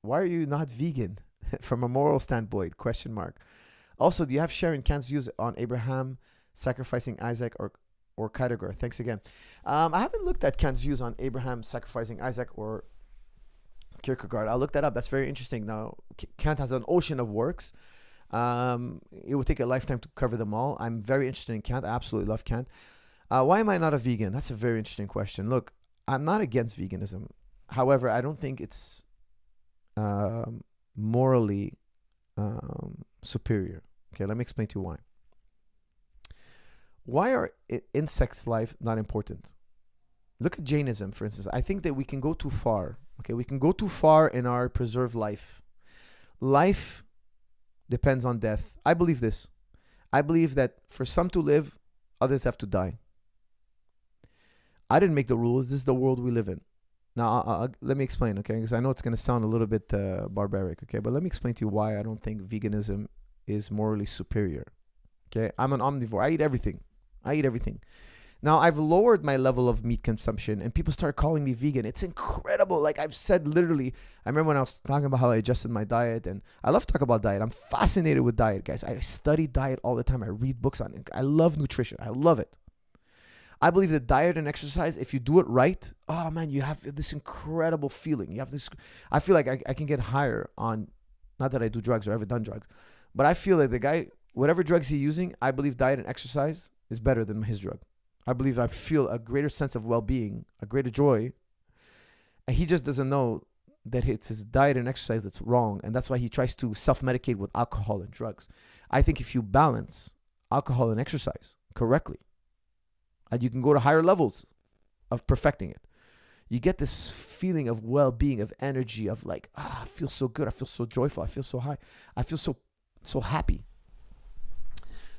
Why are you not vegan? From a moral standpoint, question mark. Also, do you have Sharon Kant's views on Abraham sacrificing Isaac or Kierkegaard? Thanks again. I haven't looked at Kant's views on Abraham sacrificing Isaac or Kierkegaard. I'll look that up. That's very interesting. Now, Kant has an ocean of works. It would take a lifetime to cover them all. I'm very interested in Kant. I absolutely love Kant. Why am I not a vegan? That's a very interesting question. Look, I'm not against veganism. However, I don't think it's morally superior. Okay, let me explain to you why. Why are insects' life not important? Look at Jainism, for instance. I think that we can go too far. Okay, we can go too far in our preserved life. Life depends on death. I believe this. I believe that for some to live, others have to die. I didn't make the rules. This is the world we live in. Now, let me explain, okay? Because I know it's going to sound a little bit barbaric, okay? But let me explain to you why I don't think veganism is morally superior, okay? I'm an omnivore. I eat everything. I eat everything. Now, I've lowered my level of meat consumption, and people start calling me vegan. It's incredible. Like I've said, literally, I remember when I was talking about how I adjusted my diet, and I love to talk about diet. I'm fascinated with diet, guys. I study diet all the time. I read books on it. I love nutrition. I love it. I believe that diet and exercise, if you do it right, oh man, you have this incredible feeling. You have this, I feel like I can get higher on, not that I do drugs or ever done drugs, but I feel like the guy, whatever drugs he's using, I believe diet and exercise is better than his drug. I believe I feel a greater sense of well-being, a greater joy. And he just doesn't know that it's his diet and exercise that's wrong. And that's why he tries to self-medicate with alcohol and drugs. I think if you balance alcohol and exercise correctly, and you can go to higher levels of perfecting it, you get this feeling of well-being, of energy, of like, I feel so good. I feel so joyful. I feel so high. I feel so happy.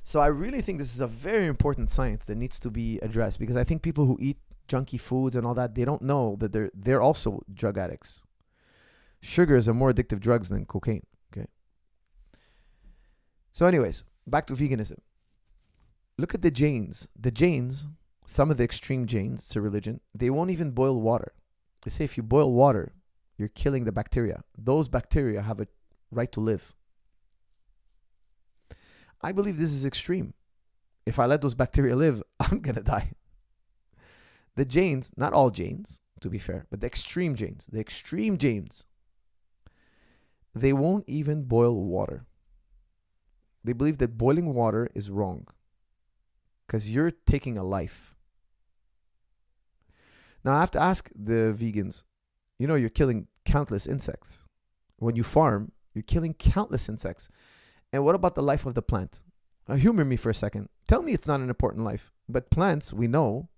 So I really think this is a very important science that needs to be addressed, because I think people who eat junky foods and all that, they don't know that they're also drug addicts. Sugar is a more addictive drug than cocaine. Okay. So anyways, back to veganism. Look at the Jains. The Jains, some of the extreme Jains to religion, they won't even boil water. They say if you boil water, you're killing the bacteria. Those bacteria have a right to live. I believe this is extreme. If I let those bacteria live, I'm going to die. The Jains, not all Jains, to be fair, but the extreme Jains, they won't even boil water. They believe that boiling water is wrong because you're taking a life. Now, I have to ask the vegans, you're killing countless insects. When you farm, you're killing countless insects. And what about the life of the plant? Humor me for a second. Tell me it's not an important life. But plants, we know,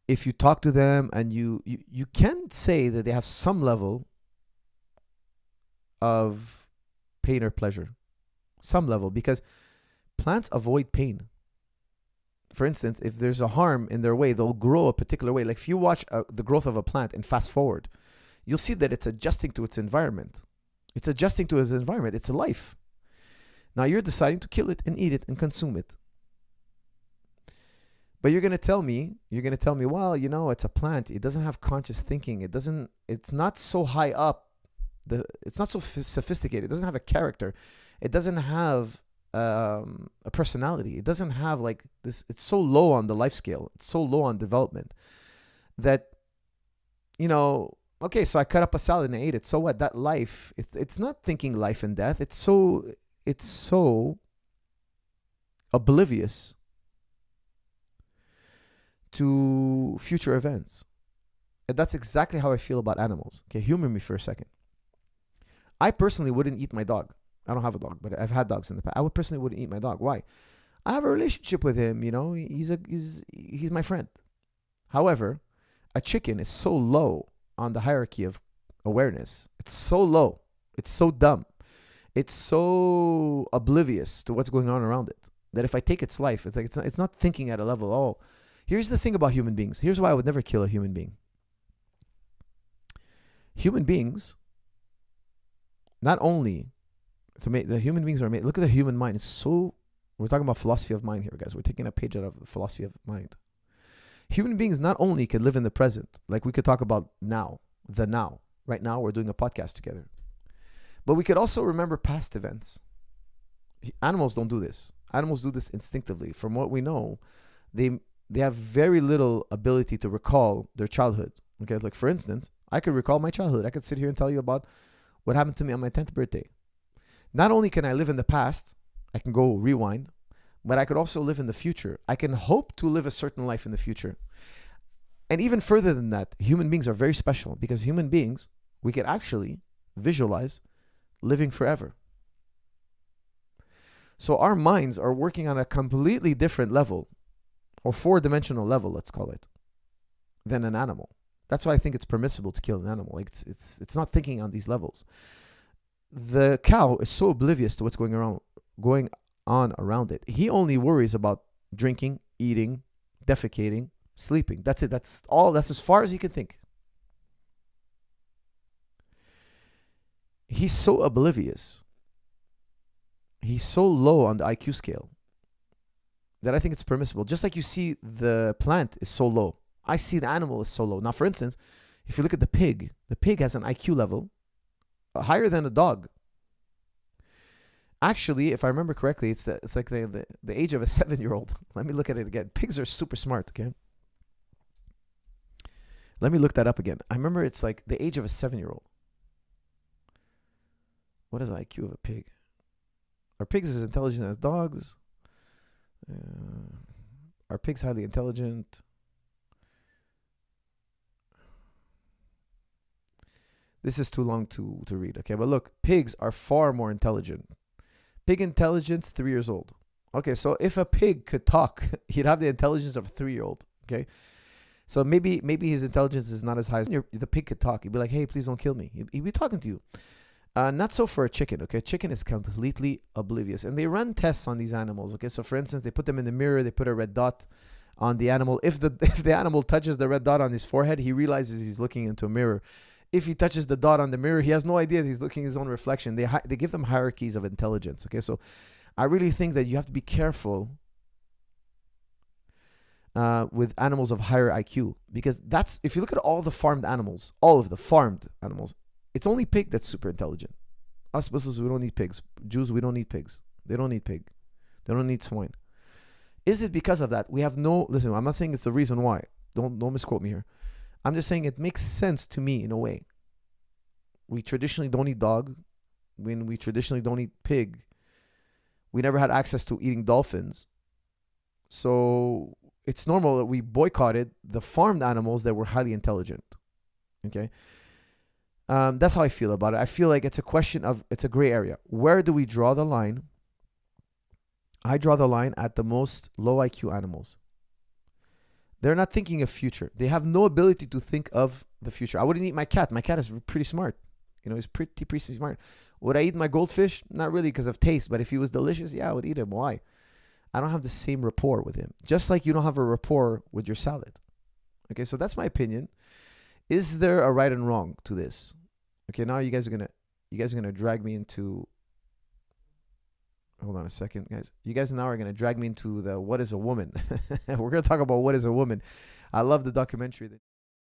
if you talk to them and you can say that they have some level of pain or pleasure. Some level, because plants avoid pain. For instance, if there's a harm in their way, they'll grow a particular way. Like if you watch the growth of a plant and fast forward, you'll see that it's adjusting to its environment. It's adjusting to its environment. It's a life. Now you're deciding to kill it and eat it and consume it. But you're going to tell me, well, it's a plant. It doesn't have conscious thinking. It's not so high up. It's not so sophisticated. It doesn't have a character. It doesn't have a personality. It doesn't have like this. It's so low on the life scale. It's so low on development that, okay, so I cut up a salad and I ate it. So what? That life, it's not thinking life and death. It's so oblivious to future events. And that's exactly how I feel about animals. Okay, humor me for a second. I personally wouldn't eat my dog. I don't have a dog, but I've had dogs in the past. I personally wouldn't eat my dog. Why? I have a relationship with him. He's my friend. However, a chicken is so low on the hierarchy of awareness. It's so low. It's so dumb. It's so oblivious to what's going on around it that if I take its life, it's like it's not thinking at a level. Oh, here's the thing about human beings. Here's why I would never kill a human being. Human beings, not only the human beings are made. Look at the human mind. We're talking about philosophy of mind here, guys. We're taking a page out of the philosophy of mind. Human beings not only can live in the present, like we could talk about now, the now. Right now, we're doing a podcast together. But we could also remember past events. Animals don't do this. Animals do this instinctively. From what we know, they have very little ability to recall their childhood. Okay, like for instance, I could recall my childhood. I could sit here and tell you about what happened to me on my 10th birthday. Not only can I live in the past, I can go rewind, but I could also live in the future. I can hope to live a certain life in the future. And even further than that, human beings are very special because human beings, we can actually visualize living forever. So our minds are working on a completely different level, or 4-dimensional level, let's call it, than an animal. That's why I think it's permissible to kill an animal. Like it's not thinking on these levels. The cow is so oblivious to what's going on around it. He only worries about drinking, eating, defecating, sleeping. That's it. That's all. That's as far as he can think. He's so oblivious. He's so low on the IQ scale that I think it's permissible. Just like you see the plant is so low, I see the animal is so low. Now, for instance, if you look at the pig has an IQ level higher than a dog. Actually, if I remember correctly, it's like the age of a 7-year-old. Let me look at it again. Pigs are super smart, okay? Let me look that up again. I remember it's like the age of a 7-year-old. What is the IQ of a pig? Are pigs as intelligent as dogs? Are pigs highly intelligent? This is too long to read, okay? But look, pigs are far more intelligent. Pig intelligence, 3 years old. Okay, so if a pig could talk, he'd have the intelligence of a 3-year-old, okay? So maybe his intelligence is not as high as the pig could talk. He'd be like, hey, please don't kill me. He'd be talking to you. Not so for a chicken, okay? Chicken is completely oblivious. And they run tests on these animals, okay? So for instance, they put them in the mirror, they put a red dot on the animal. If the animal touches the red dot on his forehead, he realizes he's looking into a mirror. If he touches the dot on the mirror, he has no idea that he's looking at his own reflection. They give them hierarchies of intelligence, okay? So I really think that you have to be careful with animals of higher IQ, because that's, if you look at all the farmed animals, all of the farmed animals, it's only pig that's super intelligent. Us Muslims, we don't need pigs. Jews, we don't need pigs. They don't need pig. They don't need swine. Is it because of that? We have no, listen, I'm not saying it's the reason why. Don't misquote me here. I'm just saying it makes sense to me in a way. We traditionally don't eat dog. When we traditionally don't eat pig, we never had access to eating dolphins. So it's normal that we boycotted the farmed animals that were highly intelligent. Okay? That's how I feel about it. I feel like it's a question of, it's a gray area. Where do we draw the line? I draw the line at the most low IQ animals. They're not thinking of future. They have no ability to think of the future. I wouldn't eat my cat. My cat is pretty smart. You know, he's pretty smart. Would I eat my goldfish? Not really because of taste, but if he was delicious, yeah, I would eat him. Why? I don't have the same rapport with him. Just like you don't have a rapport with your salad. Okay, so that's my opinion. Is there a right and wrong to this? Okay, now you guys are gonna drag me into, hold on a second, guys. You guys now are gonna drag me into the what is a woman. We're gonna talk about what is a woman. I love the documentary that